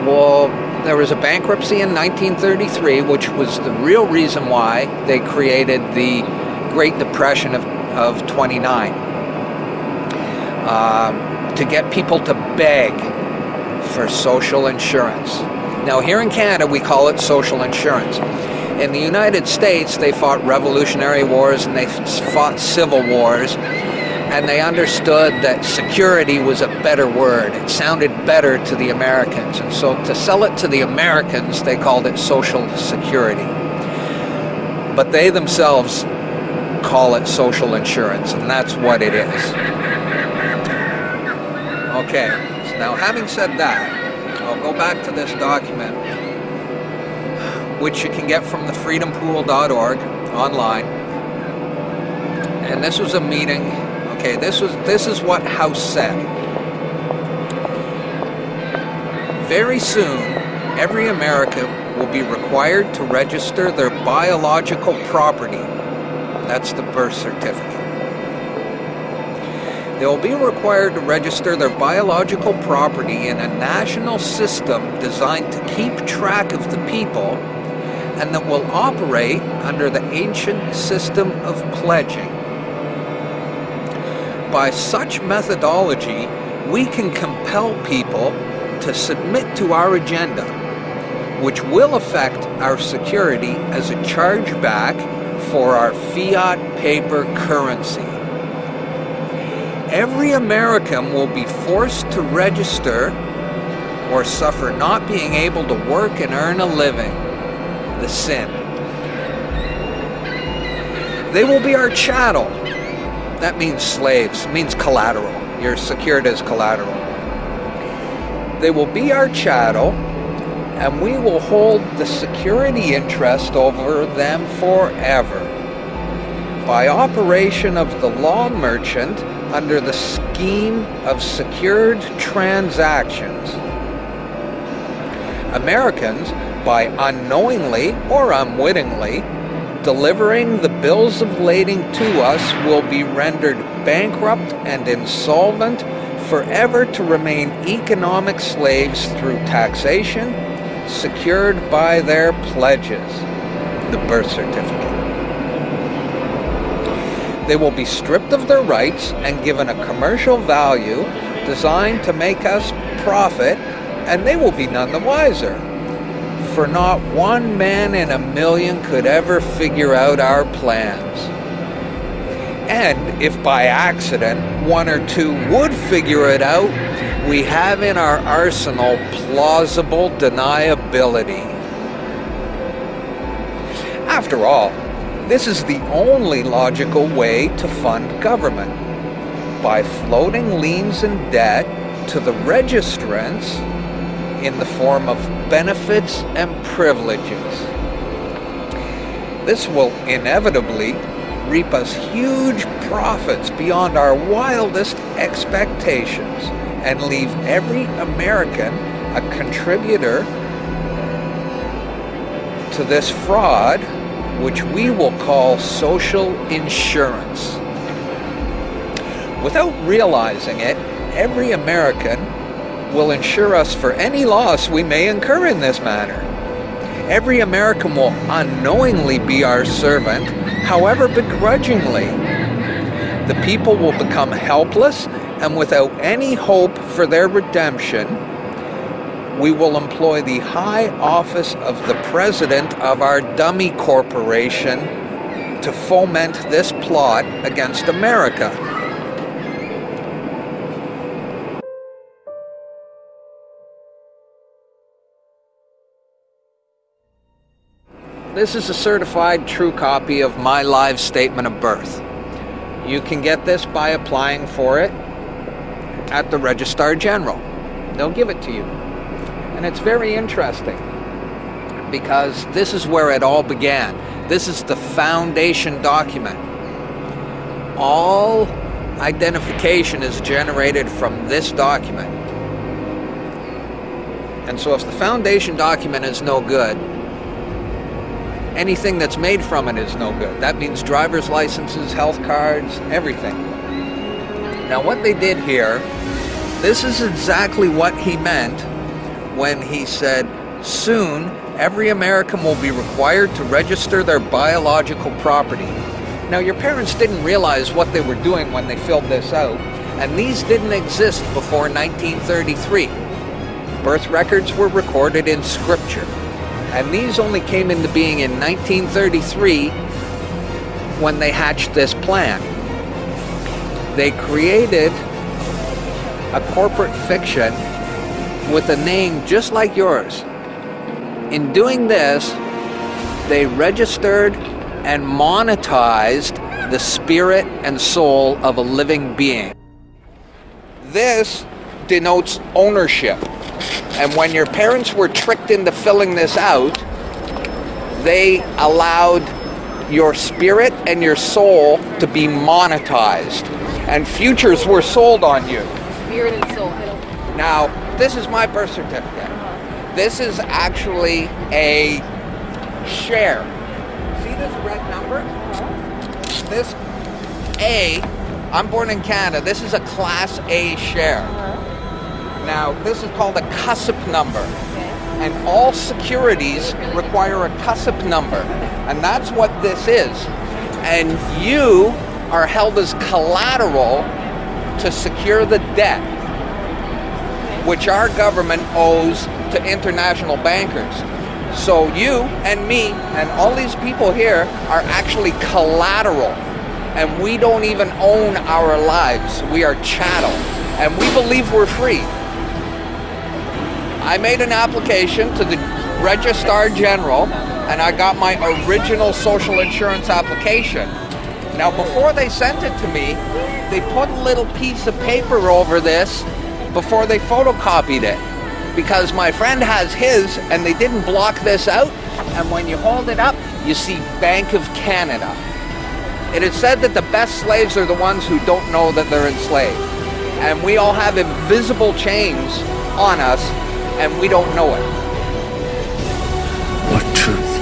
Well, there was a bankruptcy in 1933, which was the real reason why they created the Great Depression of 29. To get people to beg for social insurance. Now, here in Canada, we call it social insurance. In the United States, they fought revolutionary wars and they fought civil wars, and they understood that security was a better word. It sounded better to the Americans, and so to sell it to the Americans, they called it social security. But they themselves call it social insurance, and that's what it is. Okay, so now having said that, I'll go back to this document, which you can get from the freedompool.org online. And this was a meeting. Okay, this is what House said. Very soon, every American will be required to register their biological property. That's the birth certificate. They will be required to register their biological property in a national system designed to keep track of the people, and that will operate under the ancient system of pledging. By such methodology, we can compel people to submit to our agenda, which will affect our security as a chargeback for our fiat paper currency. Every American will be forced to register or suffer not being able to work and earn a living. The sin. They will be our chattel. That means slaves. It means collateral. You're secured as collateral. They will be our chattel, and we will hold the security interest over them forever. By operation of the law merchant under the scheme of secured transactions. Americans, by unknowingly or unwittingly delivering the bills of lading to us, will be rendered bankrupt and insolvent, forever to remain economic slaves through taxation, secured by their pledges, the birth certificate. They will be stripped of their rights and given a commercial value designed to make us profit, and they will be none the wiser. For not one man in a million could ever figure out our plans. And if by accident one or two would figure it out, we have in our arsenal plausible deniability. After all, this is the only logical way to fund government, by floating liens and debt to the registrants in the form of benefits and privileges. This will inevitably reap us huge profits beyond our wildest expectations and leave every American a contributor to this fraud, which we will call social insurance. Without realizing it, every American will insure us for any loss we may incur in this manner. Every American will unknowingly be our servant, however begrudgingly. The people will become helpless, and without any hope for their redemption, we will employ the high office of the president of our dummy corporation to foment this plot against America. This is a certified true copy of my live statement of birth. You can get this by applying for it at the Registrar General. They'll give it to you. And it's very interesting because this is where it all began. This is the foundation document. All identification is generated from this document. And so if the foundation document is no good, anything that's made from it is no good. That means driver's licenses, health cards, everything. Now what they did here, this is exactly what he meant when he said, "Soon, every American will be required to register their biological property." Now, your parents didn't realize what they were doing when they filled this out, and these didn't exist before 1933. Birth records were recorded in scripture, and these only came into being in 1933 when they hatched this plan. They created a corporate fiction with a name just like yours. In doing this, they registered and monetized the spirit and soul of a living being. This denotes ownership. And when your parents were tricked into filling this out, they allowed your spirit and your soul to be monetized. And futures were sold on you. Spirit and soul. Now, this is my birth certificate. This is actually a share. See this red number? This A, I'm born in Canada, this is a Class A share. Now, this is called a CUSP number. And all securities require a CUSP number. And that's what this is. And you are held as collateral to secure the debt which our government owes to international bankers. So you and me and all these people here are actually collateral, and we don't even own our lives. We are chattel, and we believe we're free. I made an application to the Registrar General, and I got my original social insurance application. Now, before they sent it to me, they put a little piece of paper over this before they photocopied it, because my friend has his and they didn't block this out, and when you hold it up you see Bank of Canada. It is said that the best slaves are the ones who don't know that they're enslaved, and we all have invisible chains on us and we don't know it. What truth?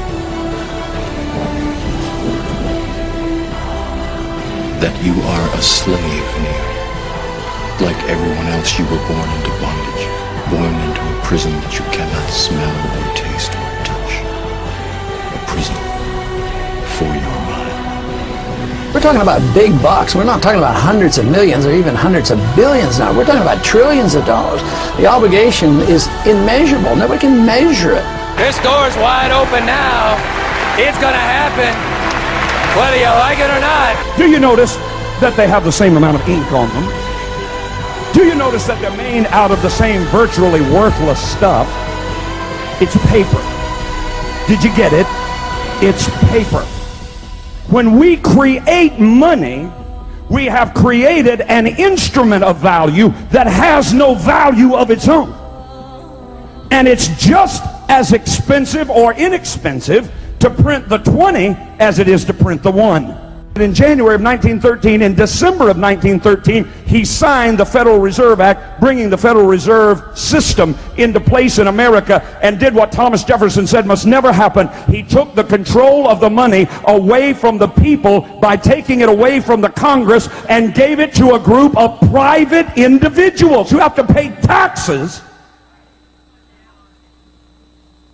That you are a slave, Neil. Like everyone else, you were born into bondage, born into a prison that you cannot smell or taste or touch. A prison for your mind. We're talking about big bucks. We're not talking about hundreds of millions or even hundreds of billions now. We're talking about trillions of dollars. The obligation is immeasurable. Nobody can measure it. This door's wide open now. It's gonna happen, whether you like it or not. Do you notice that they have the same amount of ink on them? Do you notice that they're made out of the same virtually worthless stuff? It's paper. Did you get it? It's paper. When we create money, we have created an instrument of value that has no value of its own. And it's just as expensive or inexpensive to print the 20 as it is to print the 1. In January of 1913, in December of 1913, he signed the Federal Reserve Act, bringing the Federal Reserve System into place in America, and did what Thomas Jefferson said must never happen. He took the control of the money away from the people by taking it away from the Congress and gave it to a group of private individuals who have to pay taxes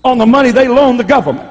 on the money they loan the government.